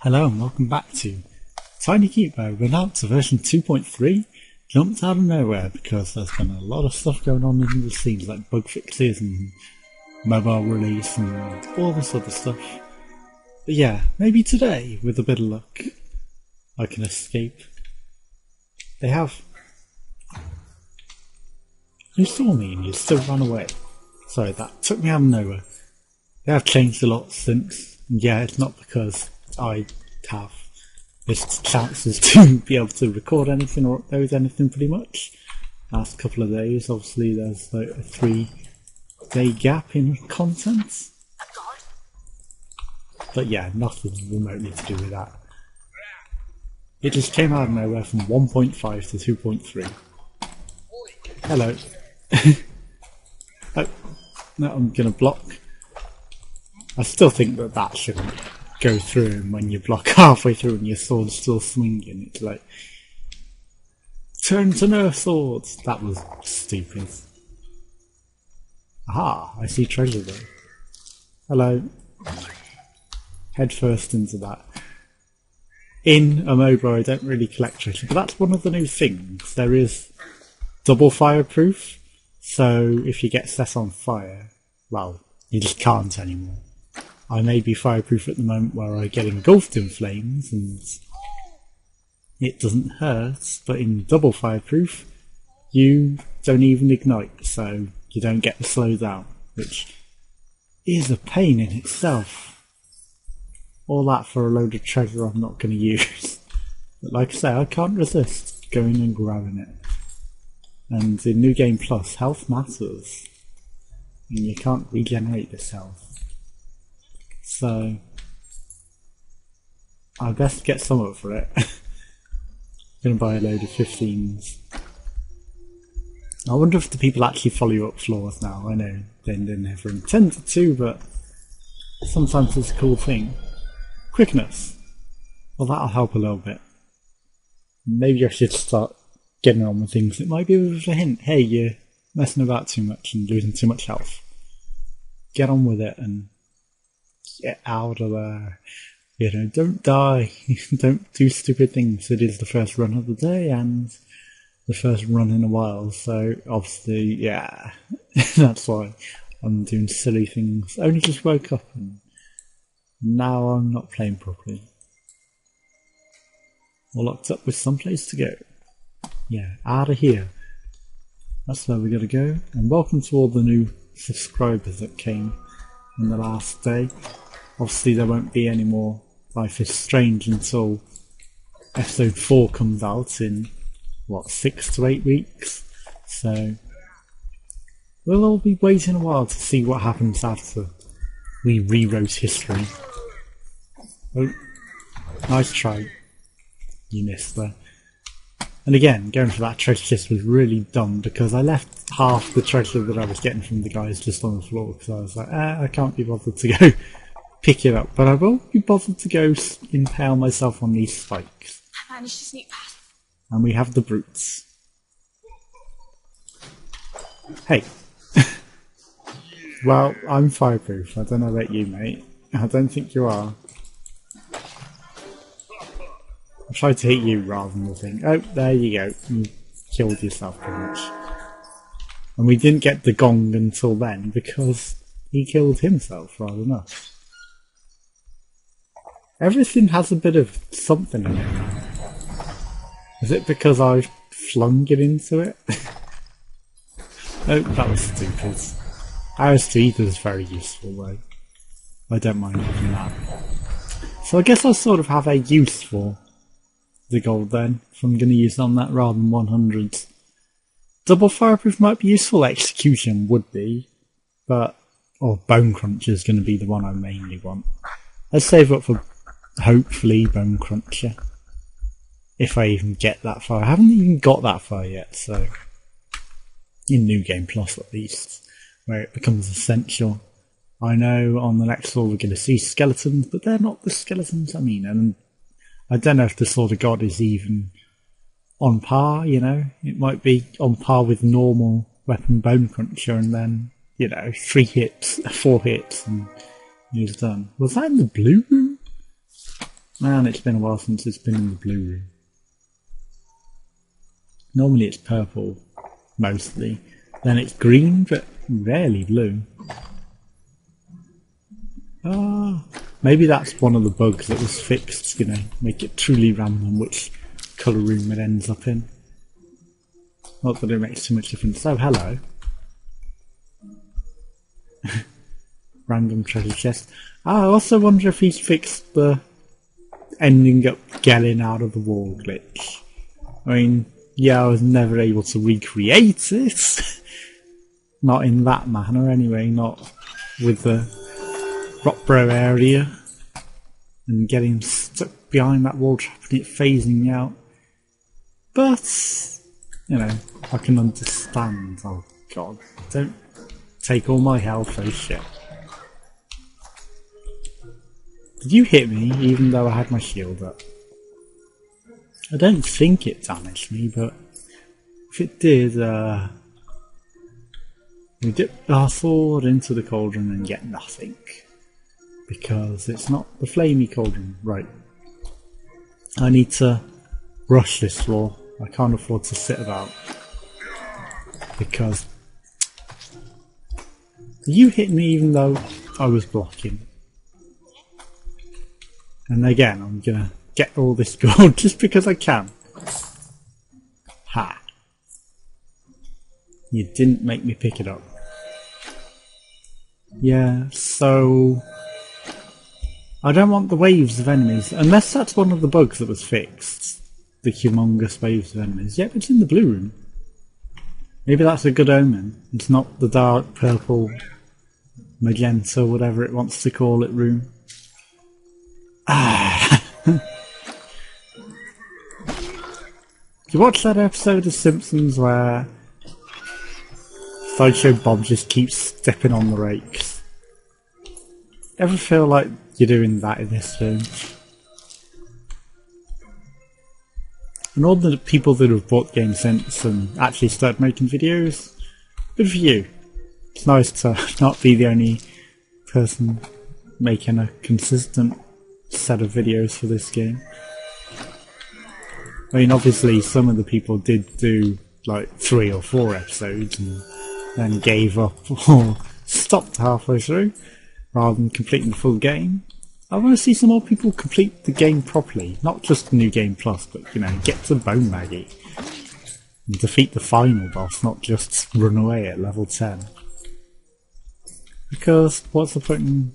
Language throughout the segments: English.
Hello and welcome back to Tiny Keeper. We're now to version 2.3, jumped out of nowhere because there's been a lot of stuff going on in the scenes like bug fixes and mobile release and all this other stuff. But yeah, maybe today, with a bit of luck, I can escape. They have... You saw me and you still ran away. Sorry, that took me out of nowhere. They have changed a lot since. Yeah, it's not because I have missed chances to be able to record anything or upload anything pretty much. Last couple of days, obviously there's like a 3-day gap in content. But yeah, nothing remotely to do with that. It just came out of nowhere from 1.5 to 2.3. Hello. Oh, no, I'm gonna block. I still think that shouldn't go through him when you block halfway through and your sword's still swinging. It's like, turn to no swords. That was stupid. Aha, I see treasure there. Hello. Head first into that. In a mode where I don't really collect treasure, but that's one of the new things. There is double fireproof, so if you get set on fire, well, you just can't anymore. I may be fireproof at the moment where I get engulfed in flames and it doesn't hurt, but in double fireproof you don't even ignite, so you don't get to slow down, which is a pain in itself. All that for a load of treasure I'm not going to use. But like I say, I can't resist going and grabbing it. And in New Game Plus, health matters. And you can't regenerate this health. So, I best get some up for it. I'm going to buy a load of 15s. I wonder if the people actually follow you up floors now. I know they never intended to, but sometimes it's a cool thing. Quickness. Well, that'll help a little bit. Maybe I should start getting on with things. It might be with a hint. Hey, you're messing about too much and losing too much health. Get on with it and get out of there. You know, don't die. Don't do stupid things. It is the first run of the day and the first run in a while. So, obviously, yeah, that's why I'm doing silly things. I only just woke up and now I'm not playing properly. We're locked up with someplace to go. Yeah, out of here. That's where we gotta go. And welcome to all the new subscribers that came in the last day. Obviously there won't be any more Life is Strange until episode 4 comes out in, what, 6 to 8 weeks? So we'll all be waiting a while to see what happens after we rewrote history. Oh, nice try. You missed there. And again, going for that treasure chest was really dumb because I left half the treasure that I was getting from the guys just on the floor because I was like, I can't be bothered to go pick it up, but I will be bothered to go impale myself on these spikes. I managed to sneak past. And we have the brutes. Hey. Well, I'm fireproof. I don't know about you, mate. I don't think you are. I tried to hit you rather than the thing. Oh, there you go. You killed yourself pretty much. And we didn't get the gong until then because he killed himself rather than us. Everything has a bit of something in it now. Is it because I flung it into it? Oh, that was stupid. RS2 is very useful though. I don't mind having that. So I guess I sort of have a use for the gold then, if I'm going to use on that rather than 100. Double fireproof might be useful, execution would be, but bone cruncher is going to be the one I mainly want. Let's save up for hopefully bone cruncher, if I even get that far. I haven't even got that far yet, so in New Game Plus at least, where it becomes essential. I know on the next floor we're going to see skeletons, but they're not the skeletons I mean, and I don't know if the Sword of God is even on par, you know. It might be on par with normal weapon bone cruncher and then, you know, 3 hits, 4 hits and he's done. Was that in the blue room? Man, it's been a while since it's been in the blue room. Normally it's purple, mostly. Then it's green, but rarely blue. Maybe that's one of the bugs that was fixed, you know, make it truly random which colour room it ends up in. Not that it makes too much difference. Oh, hello. Random treasure chest. I also wonder if he's fixed the ending up getting out of the wall glitch. I mean, yeah, I was never able to recreate it. Not in that manner anyway, not with the Rockbro area and getting stuck behind that wall trap and it phasing out. But, you know, I can understand. Oh god, don't take all my health, oh shit. Did you hit me even though I had my shield up? I don't think it damaged me, but if it did, we dip our sword into the cauldron and get nothing. Because it's not the flamey cauldron. Right. I need to rush this floor. I can't afford to sit about. Because you hit me even though I was blocking. And again, I'm gonna get all this gold just because I can. Ha! You didn't make me pick it up. Yeah, so I don't want the waves of enemies, unless that's one of the bugs that was fixed. The humongous waves of enemies. Yep, it's in the blue room. Maybe that's a good omen. It's not the dark purple, magenta, whatever it wants to call it room. Ah. You watch that episode of Simpsons where Sideshow Bob just keeps stepping on the rakes? Ever feel like you're doing that in this film? And all the people that have bought the game since and actually started making videos, good for you. It's nice to not be the only person making a consistent set of videos for this game. I mean, obviously some of the people did do like 3 or 4 episodes and then gave up or stopped halfway through rather than completing the full game. I want to see some more people complete the game properly, not just New Game Plus, but, you know, get to Bone Maggie and defeat the final boss, not just run away at level 10. Because what's the point in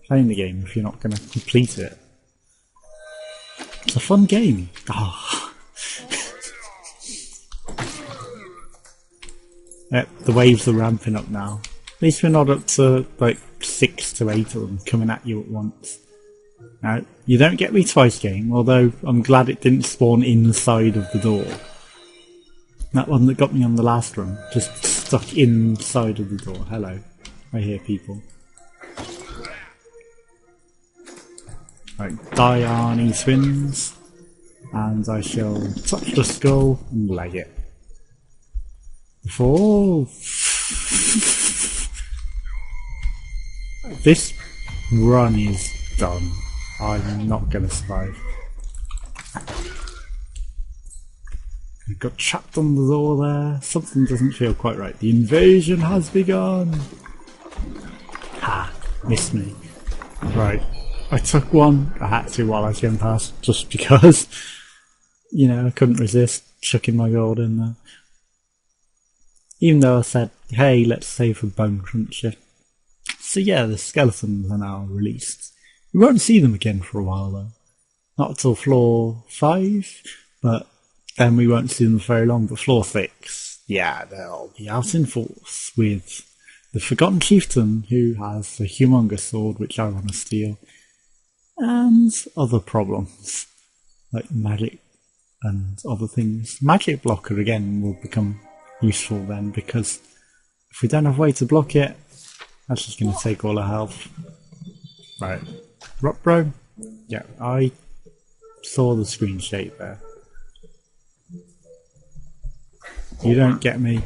playing the game if you're not going to complete it? It's a fun game. Oh. Yep, the waves are ramping up now. At least we're not up to like 6 to 8 of them coming at you at once. Now, you don't get me twice, game, although I'm glad it didn't spawn inside of the door. That one that got me on the last run, just stuck inside of the door. Hello, I hear people. Right, die Arnie swings, and I shall touch the skull and leg it. Before this run is done, I'm not gonna survive. I got trapped on the door there. Something doesn't feel quite right. The invasion has begun. Ha! Missed me. Right. I took one. I had to while I was going past, just because, you know, I couldn't resist chucking my gold in there. Even though I said, hey, let's save for Bone Cruncher. So yeah, the skeletons are now released. We won't see them again for a while though. Not until floor 5, but then we won't see them for very long. But floor 6, yeah, they'll be out in force with the Forgotten Chieftain, who has a humongous sword which I want to steal, and other problems like magic and other things. Magic blocker again will become useful then, because if we don't have a way to block it, that's just going to take all our health. Right, Rock Bro? Yeah, I saw the screen shape there. You don't get me.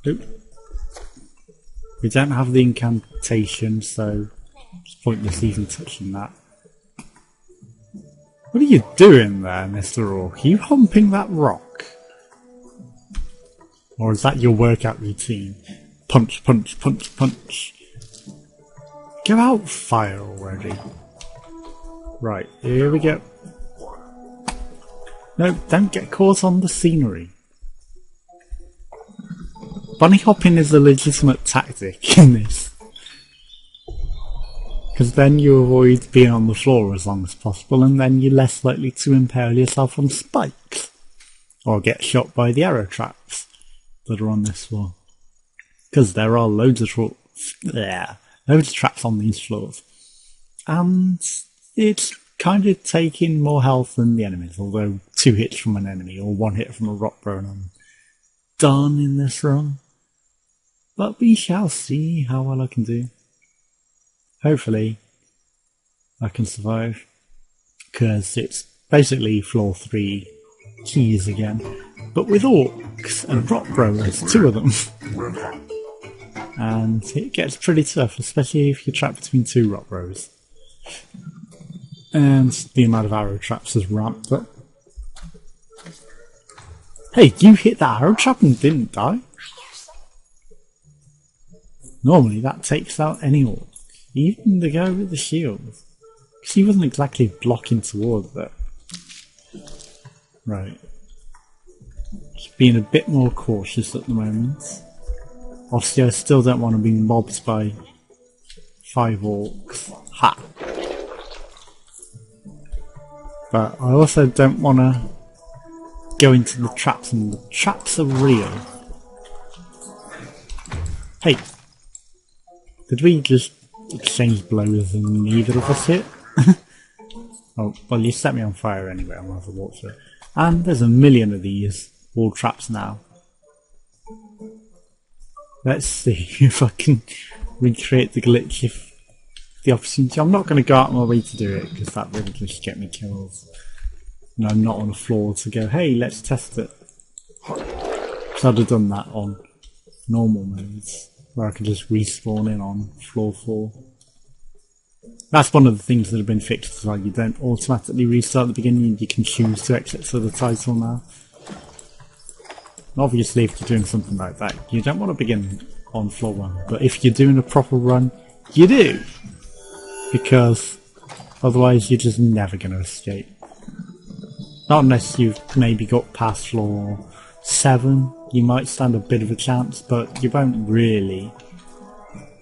Oop. We don't have the incantation, so it's pointless even touching that. What are you doing there, Mr. Orc? Are you humping that rock? Or is that your workout routine? Punch, punch, punch, punch. Go out, fire already. Right, here we go. No, don't get caught on the scenery. Bunny hopping is a legitimate tactic in this. Because then you avoid being on the floor as long as possible, and then you're less likely to impale yourself on spikes. Or get shot by the arrow traps that are on this floor. Because there are loads of traps on these floors. And it's kind of taking more health than the enemies, although 2 hits from an enemy or 1 hit from a rock bro and I'm done in this run. But we shall see how well I can do. Hopefully I can survive, because it's basically floor 3 keys again, but with orcs and rock bros, 2 of them. And it gets pretty tough, especially if you're trapped between 2 rock bros. And the amount of arrow traps has ramped up. Hey, you hit that arrow trap and didn't die? Normally that takes out any orc. Even the guy with the shield. Because he wasn't exactly blocking towards it. Right. Just being a bit more cautious at the moment. Obviously I still don't want to be mobbed by 5 orcs. Ha! But I also don't want to go into the traps, and the traps are real. Hey! Did we just exchange blows and neither of us hit? Oh, well, you set me on fire anyway, I'm rather walk through it. And there's a million of these wall traps now. Let's see if I can recreate the glitch if the opportunity. I'm not going to go out of my way to do it, because that would just get me kills. And I'm not on the floor to go, hey, let's test it. Because I'd have done that on normal modes, where I could just respawn in on floor 4. That's one of the things that have been fixed as well. You don't automatically restart at the beginning, you can choose to exit to the title now. And obviously if you're doing something like that, you don't want to begin on floor 1, but if you're doing a proper run, you do! Because otherwise you're just never going to escape. Not unless you've maybe got past floor 7, you might stand a bit of a chance, but you won't really.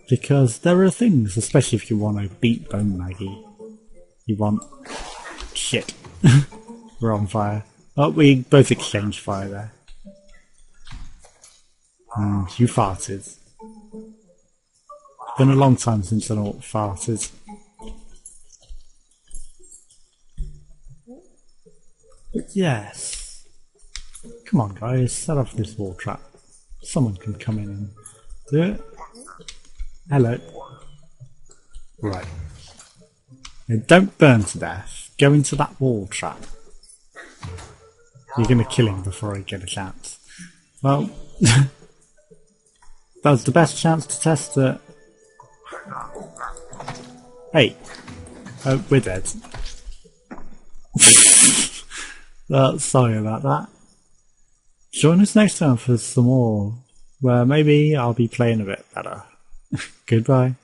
Because there are things, especially if you want to beat Bone Maggie. You want... shit. We're on fire. Oh, we both exchanged fire there. You farted. It's been a long time since I farted. But yes. Come on guys, set off this wall trap. Someone can come in and do it. Hello. Right. Now don't burn to death. Go into that wall trap. You're going to kill him before I get a chance. Well, that was the best chance to test it. Hey. Oh, we're dead. Sorry about that. Join us next time for some more, where maybe I'll be playing a bit better. Goodbye.